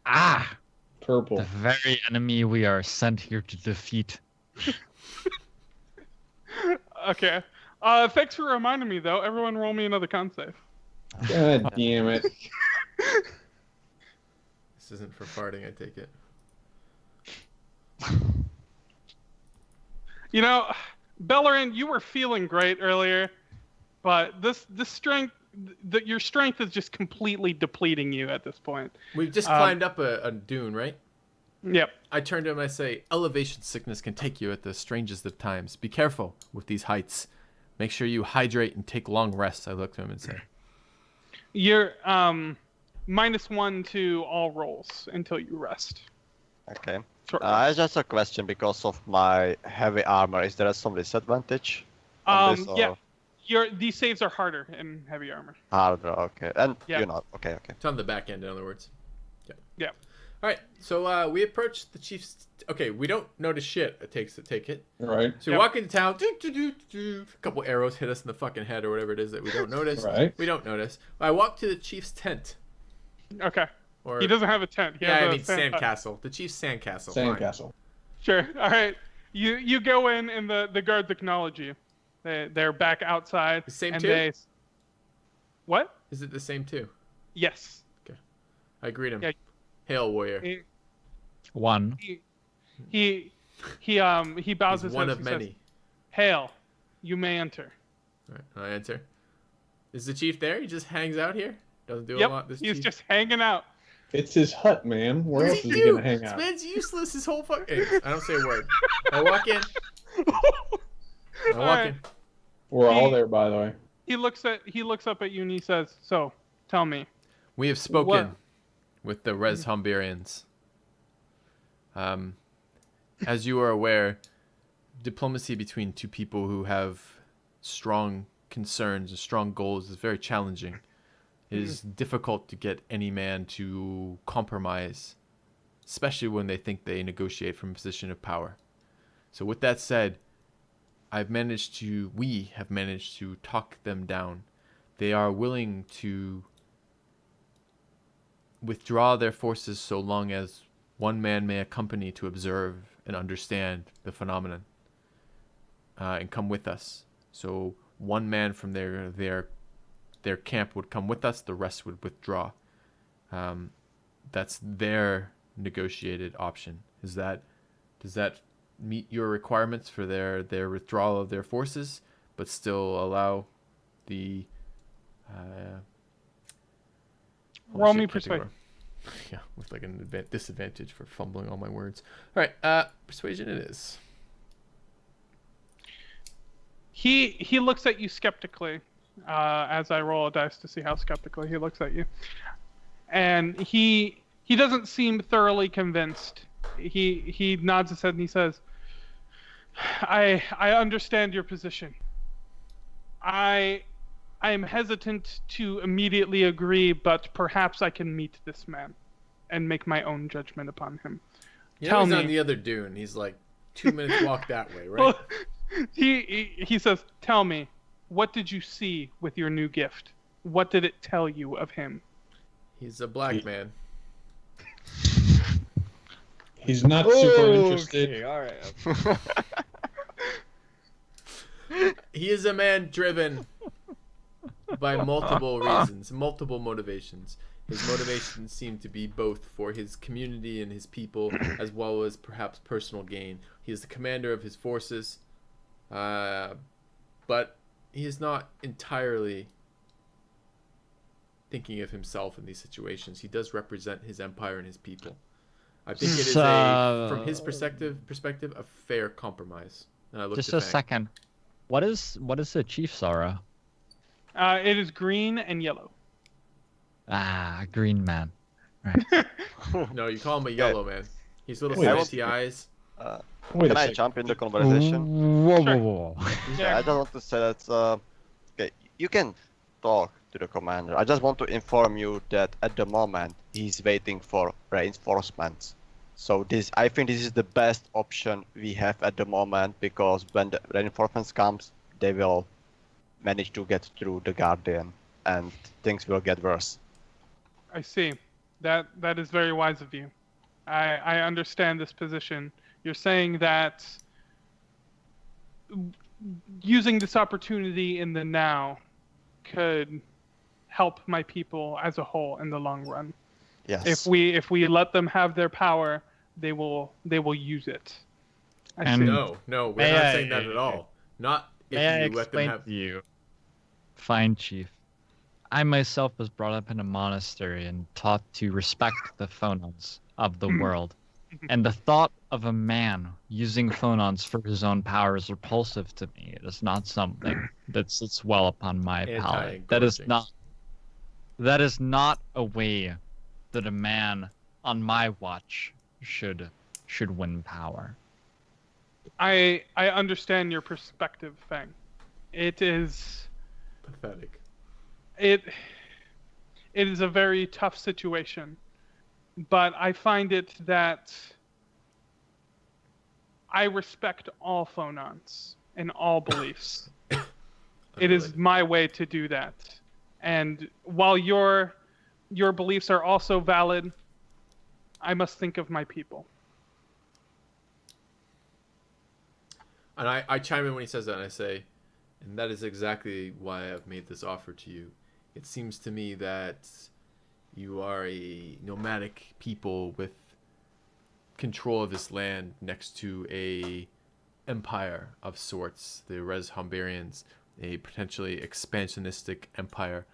C: Ah!
B: Purple.
C: The very enemy we are sent here to defeat.
E: Okay. Thanks for reminding me, though. Everyone, roll me another con save.
B: God damn it.
A: This isn't for farting, I take it.
E: You know, Belorin, you were feeling great earlier, but this strength, your strength is just completely depleting you at this point.
A: We've just climbed up a dune, right?
E: Yep.
A: I turn to him and I say, elevation sickness can take you at the strangest of times. Be careful with these heights. Make sure you hydrate and take long rests, I look to him and say.
E: You're -1 to all rolls until you rest.
D: Okay.
E: Short
D: I just a question because of my heavy armor. Is there some disadvantage? on this,
E: Yeah.
D: or
E: These saves are harder in heavy armor.
D: Harder. Okay. And
E: Yeah.
D: you're not. Okay. Okay.
A: It's on the back end, in other words.
E: Yeah.
A: All right, so we approach the chief's... Okay, we don't notice shit it takes to take it.
B: Right.
A: So we walk into town, a couple arrows hit us in the fucking head or whatever it is that we don't notice.
B: Right.
A: We don't notice. I walk to the chief's tent.
E: Okay.
A: Or,
E: He doesn't have a tent. He
A: yeah,
E: has
A: I
E: a
A: mean sandcastle. The chief's sandcastle. fine.
B: Sandcastle.
E: Sure. All right. You go in and the guards acknowledge you. They're back outside.
A: The same
E: and
A: too?
E: What?
A: Is it the same too?
E: Yes.
A: I greet him.
E: Yeah.
A: Hail, warrior.
C: One.
E: He bows
A: He's
E: his
A: one
E: head
A: of
E: and says,
A: many.
E: "Hail, you may enter."
A: All right, I answer. Is the chief there? He just hangs out here? Doesn't do a
E: Yep.
A: lot. This
E: He's
A: chief.
E: just hanging out.
B: It's his hut, man. Where
A: What
B: else
A: does
B: is
A: he
B: he
A: do?
B: gonna hang
A: This
B: out?
A: man's useless. His whole fucking... I don't say a word. I walk in. I walk in.
B: We're all
E: He-
B: there, by the way.
E: He looks up at you and he says, "So, tell me."
A: We have spoken
E: What?
A: with the Res Hombarians. As you are aware, diplomacy between two people who have strong concerns and strong goals is very challenging. It is difficult to get any man to compromise, especially when they think they negotiate from a position of power. So with that said, we have managed to talk them down. They are willing to withdraw their forces so long as one man may accompany to observe and understand the phenomenon and come with us. So one man from their camp would come with us, the rest would withdraw. That's their negotiated option. Does that meet your requirements for their withdrawal of their forces, but still allow the
E: Roll me persuasion.
A: Yeah, with like an disadvantage for fumbling all my words. All right, persuasion it is.
E: He looks at you skeptically as I roll a dice to see how skeptically he looks at you. And he doesn't seem thoroughly convinced. He nods his head and he says, I understand your position. I am hesitant to immediately agree, but perhaps I can meet this man and make my own judgment upon him.
A: You
E: Tell
A: know he's
E: me.
A: on the other dune. He's like 2 minutes walk that way, right?
E: Well, he says, tell me, what did you see with your new gift? What did it tell you of him?
A: He's a black man.
B: He's not super interested.
C: All right.
A: He is a man driven by multiple reasons, multiple motivations. His motivations seem to be both for his community and his people, as well as perhaps personal gain. He is the commander of his forces, but he is not entirely thinking of himself in these situations. He does represent his empire and his people. I think it is from his perspective, a fair compromise. And I look
C: Just
A: to
C: a
A: Fang.
C: second. What is the chief's aura?
E: It is green and yellow.
C: Ah, green man. Right.
A: No, you call him a yellow man. He's little
B: Wait a
A: squinty eyes.
B: Wait
D: Can
B: a
D: I
B: second.
D: jump in the conversation?
C: Whoa,
E: Sure.
C: whoa, whoa.
D: Yeah, I just want to say that okay, you can talk to the commander. I just want to inform you that at the moment he's waiting for reinforcements. So I think this is the best option we have at the moment, because when the reinforcements comes, they will manage to get through the Guardian, and things will get worse.
E: I see. That is very wise of you. I understand this position. You're saying that using this opportunity in the now could help my people as a whole in the long run.
D: Yes.
E: If we let them have their power, they will use it. I
C: And-
E: see.
A: No, we're
C: May
A: not
C: I-
A: saying that at all. Not if
C: May I
A: you let them
C: explain
A: have.
C: to you? Fine, Chief. I myself was brought up in a monastery and taught to respect the Fonons of the world. And the thought of a man using Fonons for his own power is repulsive to me. It is not something that sits well upon my palate.
A: Anti-encouraging.
C: That is not a way that a man on my watch should win power.
E: I understand your perspective, Fang. It is
A: Pathetic.
E: it is a very tough situation, but I find it that I respect all Fonons and all beliefs. It is my way to do that. And while your beliefs are also valid, I must think of my people.
A: And I chime in when he says that, and I say, and that is exactly why I've made this offer to you. It seems to me that you are a nomadic people with control of this land next to a empire of sorts, the Humbrians, a potentially expansionistic empire.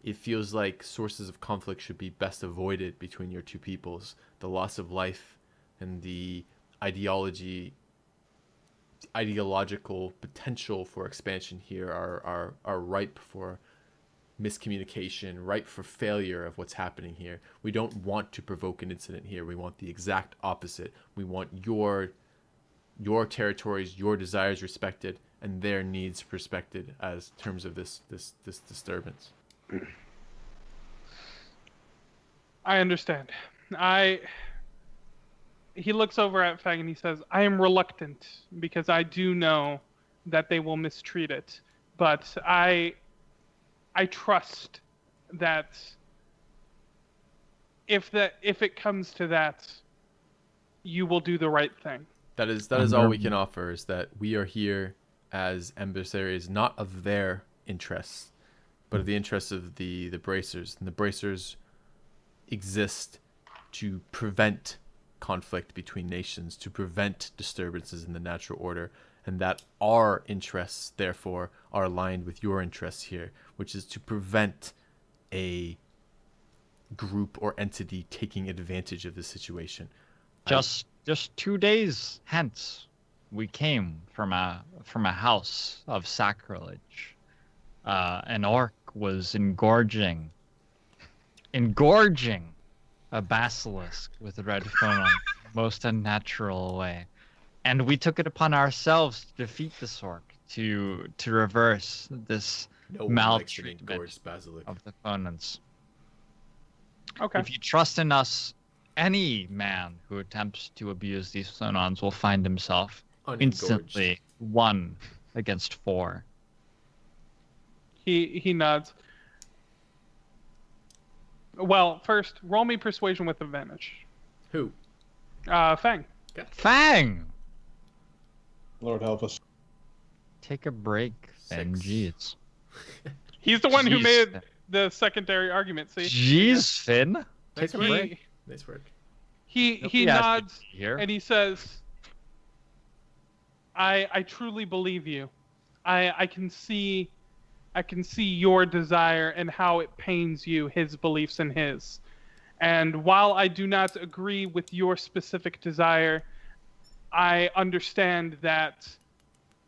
A: It feels like sources of conflict should be best avoided between your two peoples. The loss of life and the ideological potential for expansion here are ripe for miscommunication, ripe for failure of what's happening here. We don't want to provoke an incident here. We want the exact opposite. We want your territories, your desires respected, and their needs respected as terms of this disturbance.
E: I understand. He looks over at Fang and he says, I am reluctant because I do know that they will mistreat it. But I trust that if it comes to that, you will do the right thing.
A: That is all we can offer, is that we are here as emissaries, not of their interests, but of the interests of the bracers. And the bracers exist to prevent conflict between nations, to prevent disturbances in the natural order, and that our interests therefore are aligned with your interests here, which is to prevent a group or entity taking advantage of the situation.
C: Just 2 days hence, we came from a house of sacrilege, an orc was engorging a basilisk with red foam most unnatural way. And we took it upon ourselves to defeat this orc, to reverse this
A: No one likes an
C: maltreatment
A: engorged basilisk.
C: of the Fonons.
E: Okay.
C: If you trust in us, any man who attempts to abuse these Fonons will find himself
A: Unengorged.
C: instantly 1 against 4.
E: He nods. Well, first, roll me persuasion with advantage.
A: Who?
E: Fang.
C: Fang!
B: Lord help us.
C: Take a break, Finn.
A: 6.
C: Jeez.
E: He's the one who
C: Jeez,
E: made
C: Finn.
E: the secondary argument. See,
C: Jeez, Finn.
A: Nice
C: Take a
A: work.
C: break.
A: Nice work.
E: he
C: Nobody asked you
E: nods
C: to be here.
E: and he says, "I truly believe you. I can see your desire and how it pains you, his beliefs and his. And while I do not agree with your specific desire, I understand that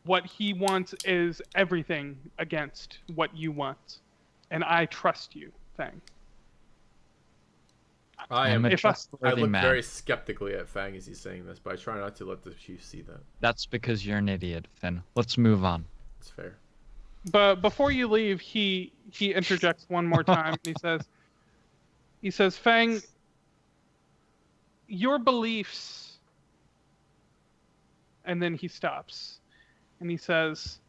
E: what he wants is everything against what you want. And I trust you, Fang."
A: I
C: I'm
A: am.
C: a
E: if I-
A: I
C: trustworthy
A: look
C: man.
A: very skeptically at Fang as he's saying this, but I try not to let the chief see that.
C: That's because you're an idiot, Finn. Let's move on.
A: It's fair.
E: But before you leave, he interjects one more time and he says, "Fang, your beliefs," and then he stops and he says,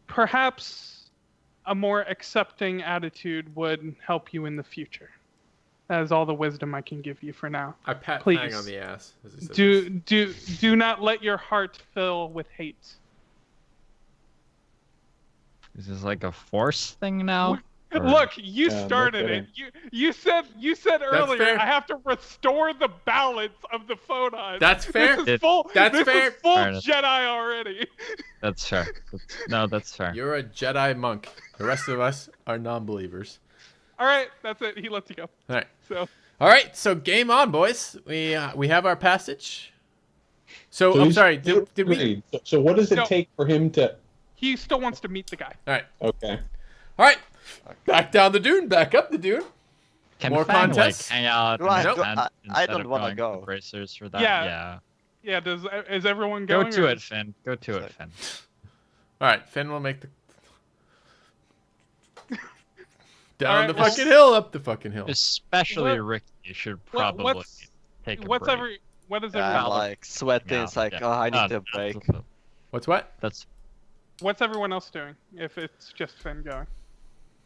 E: "Perhaps a more accepting attitude would help you in the future. That is all the wisdom I can give you for now.
A: I pat
E: Please.
A: Fang on the ass as he says this.
E: Do not let your heart fill with hate."
C: Is this like a force thing now? Or-
E: Look, you
B: Yeah, no
E: started it. You said earlier
A: fair.
E: I have to restore the balance of the Fonons.
A: That's fair.
E: This is full.
A: That's
E: this
A: fair.
E: is full
C: Fair enough.
E: Jedi already.
C: That's fair. That's fair.
A: You're a Jedi monk. The rest of us are non-believers.
E: All right, that's it. He lets you go.
A: All right.
E: So
A: All right. So game on, boys. We have our passage. So I'm
B: he's-
A: sorry. Did we?
B: Wait, so what does it
E: No.
B: take for him to?
E: he still wants to meet the guy.
A: All right.
B: Okay.
A: All right. Back down the dune. Back up the dune.
C: Can
A: More
C: Fang,
A: contests?
C: like, hang out
D: No, I
C: and
D: don't-
C: tent
D: I
C: instead
D: don't
C: of
D: wanna
C: going
D: go.
C: to bracers for that?
E: Yeah. Yeah. Is everyone
C: Go
E: going?
C: to
E: or-
C: it, Finn. Go to it,
D: Sorry.
C: Finn.
A: All right. Finn will make the down
E: All right,
A: the
E: well-
A: fucking hill, up the fucking hill.
C: Especially
E: What-
C: Ricky should
E: what-
C: probably
E: what's-
C: take a
E: What's
C: break.
E: What is
D: I'm
E: everyone?
D: like sweating. It's like, oh, I need a break.
A: What's what?
C: That's
E: What's everyone else doing? If it's just Finn going.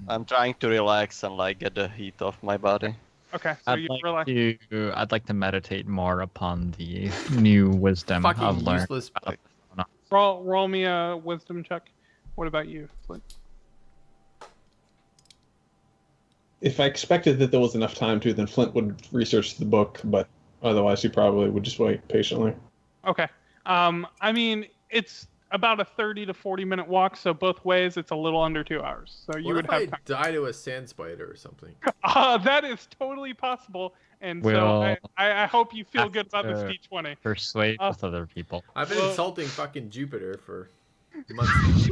D: I'm trying to relax and like get the heat off my body.
E: Okay, so you realize.
C: I'd like to meditate more upon the new wisdom I've
A: Fucking
C: learned.
A: useless.
E: Roll me a wisdom check. What about you, Flint?
B: If I expected that there was enough time to, then Flint would research the book, but otherwise he probably would just wait patiently.
E: Okay. I mean, it's about a 30 to 40-minute walk, so both ways it's a little under 2 hours. So you
A: What
E: would
A: if
E: have
A: I
E: time.
A: die to a sand spider or something?
E: That is totally possible, and
C: We'll
E: so I hope you feel
C: have
E: good about this
C: to-
E: D20.
C: Persuade
E: Uh,
C: with other people.
A: I've been
E: Well-
A: insulting fucking Jupiter for months.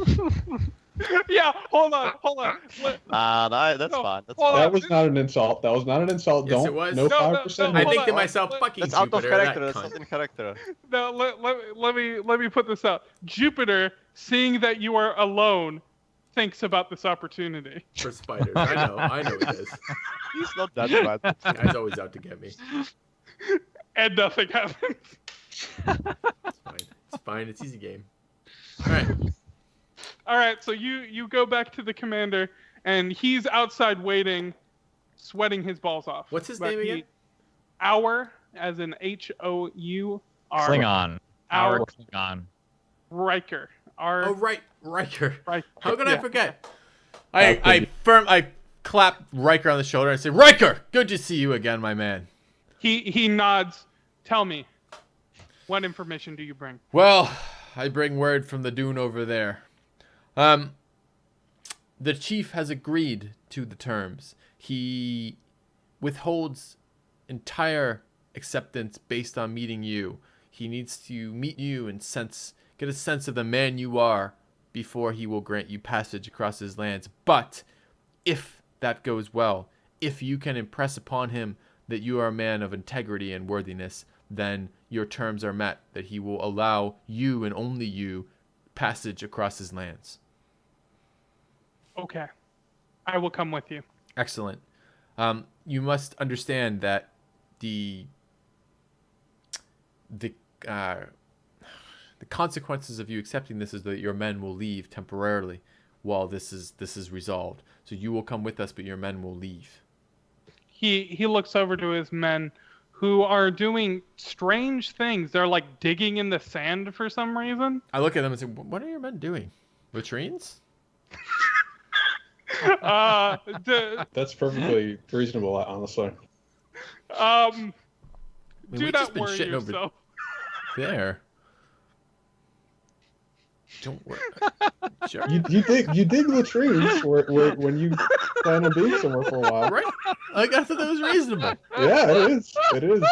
E: Yeah, hold on.
D: That's
E: No,
D: fine. That's
E: hold
D: fine.
E: on.
B: That was not an insult. That was not an insult.
A: Yes,
B: Don't.
A: it was.
B: No
E: No,
B: 5%.
E: no,
A: I
E: hold
A: think
E: on,
A: to myself,
E: let-
A: fucking
D: That's out of
A: Jupiter, that
D: character. That's
A: cunt.
D: not in character.
E: No, let me put this out. Jupiter, seeing that you are alone, thinks about this opportunity.
A: For spiders. I know it is.
D: He's not that bad.
A: The guy's always out to get me.
E: And nothing happens.
A: It's fine. It's fine. It's easy game. All right.
E: All right, so you go back to the commander, and he's outside waiting, sweating his balls off.
A: What's his
E: But
A: name again?
E: Hour, as in H-O-U-R.
C: Klingon.
E: Our
C: Our Klingon.
E: Riker. R.
A: Oh, right. Riker.
E: Riker.
A: How could I
E: Yeah.
A: forget? I clap Riker on the shoulder and say, Riker, good to see you again, my man.
E: He nods. Tell me, what information do you bring?
A: Well, I bring word from the dune over there. The chief has agreed to the terms. He withholds entire acceptance based on meeting you. He needs to meet you and get a sense of the man you are before he will grant you passage across his lands. But if that goes well, if you can impress upon him that you are a man of integrity and worthiness, then your terms are met, that he will allow you and only you passage across his lands.
E: Okay. I will come with you.
A: Excellent. You must understand that the consequences of you accepting this is that your men will leave temporarily while this is resolved. So you will come with us, but your men will leave.
E: He looks over to his men, who are doing strange things. They're like digging in the sand for some reason.
A: I look at them and say, "What are your men doing? Latrines?"
B: That's perfectly reasonable, honestly.
A: I mean,
E: Do
A: we've just
E: not
A: been
E: worry
A: shitting over
E: yourself.
A: there. Don't worry. Sure.
B: You dig latrines when you plan on being somewhere for a while.
A: Right? Like, I thought that was reasonable.
B: Yeah, it is. It is.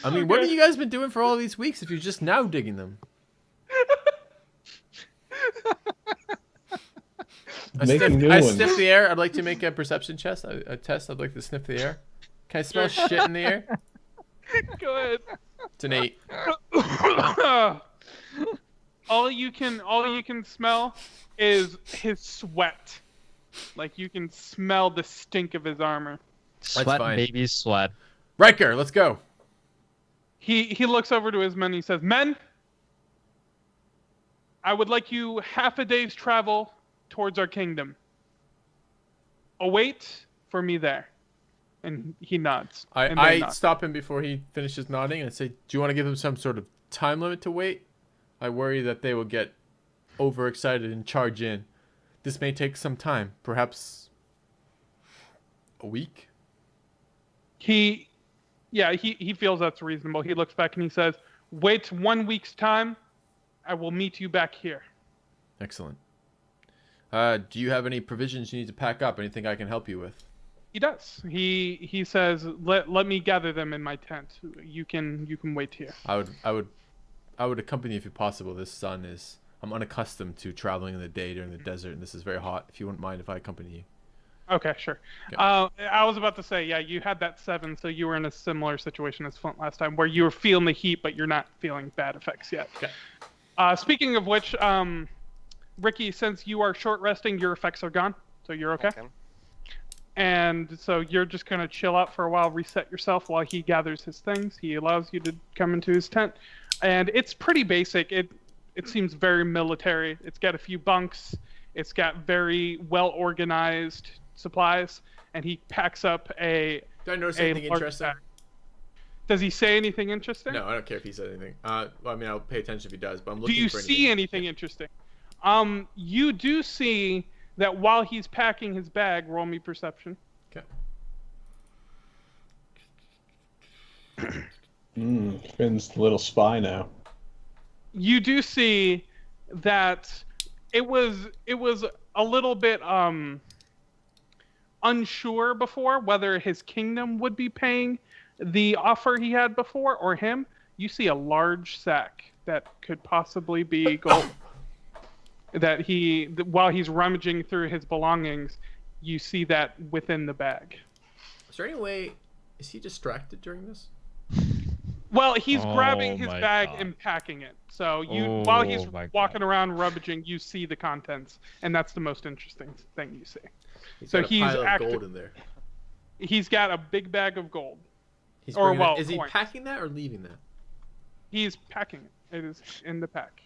A: I mean, what have you guys been doing for all these weeks if you're just now digging them? I sniff the air. I'd like to make a perception test. A test. I'd like to sniff the air. Can I smell shit in the air?
E: Go ahead.
A: It's an 8.
E: All you can smell is his sweat. Like you can smell the stink of his armor.
C: Sweat,
A: fine.
C: baby, sweat.
A: Riker, let's go.
E: He looks over to his men and he says, "Men, I would like you half a day's travel towards our kingdom. Await for me there." And he nods.
A: I stop him before he finishes nodding and say, "Do you want to give them some sort of time limit to wait? I worry that they will get overexcited and charge in. This may take some time, perhaps a week."
E: He feels that's reasonable. He looks back and he says, "Wait 1 week's time. I will meet you back here."
A: Excellent. Do you have any provisions you need to pack up? Anything I can help you with?
E: He does. He says, "Let me gather them in my tent. You can wait here."
A: I would accompany you if possible. I'm unaccustomed to traveling in the day during the desert, and this is very hot. If you wouldn't mind if I accompany you.
E: Okay, sure.
A: Okay.
E: I was about to say, yeah, you had that 7, so you were in a similar situation as Flint last time, where you were feeling the heat, but you're not feeling bad effects yet.
A: Okay.
E: Speaking of which, Ricky, since you are short resting, your effects are gone, so you're okay. And so you're just going to chill out for a while, reset yourself while he gathers his things. He allows you to come into his tent. And it's pretty basic. It seems very military. It's got a few bunks. It's got very well-organized supplies. And he packs up a...
A: Do I notice anything interesting?
E: Bag. Does he say anything interesting?
A: No, I don't care if he says anything. Well, I mean, I'll pay attention if he does, but I'm looking for anything.
E: Do you see anything interesting? You do see that while he's packing his bag, roll me perception.
A: Okay.
B: Finn's the little spy now.
E: You do see that it was a little bit unsure before whether his kingdom would be paying the offer he had before or him. You see a large sack that could possibly be gold. That while he's rummaging through his belongings, you see that within the bag.
A: Is there any way... Is he distracted during this?
E: Well, he's grabbing his
C: my
E: bag
C: God.
E: and packing it. So while he's
C: my
E: walking
C: God.
E: around rummaging, you see the contents, and that's the most interesting thing you see.
A: He's
E: So
A: got a
E: he's
A: pile of gold in there.
E: He's got a big bag of gold.
A: He's
E: Or,
A: bringing
E: well,
A: is he
E: coins.
A: packing that or leaving that?
E: He's packing it. It is in the pack.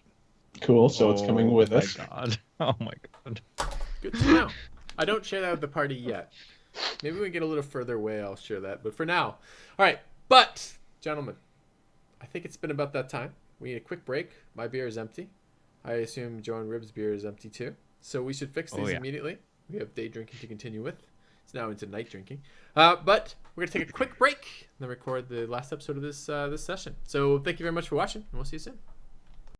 B: Cool, so it's coming with us.
C: God. Oh my god.
A: Good to know. I don't share that with the party yet. Maybe when we get a little further away, I'll share that. But for now, all right. But gentlemen, I think it's been about that time. We need a quick break. My beer is empty. I assume JoINrbs' beer is empty too. So we should fix these immediately. We have day drinking to continue with. It's now into night drinking. But we're gonna take a quick break and then record the last episode of this session. So thank you very much for watching, and we'll see you soon.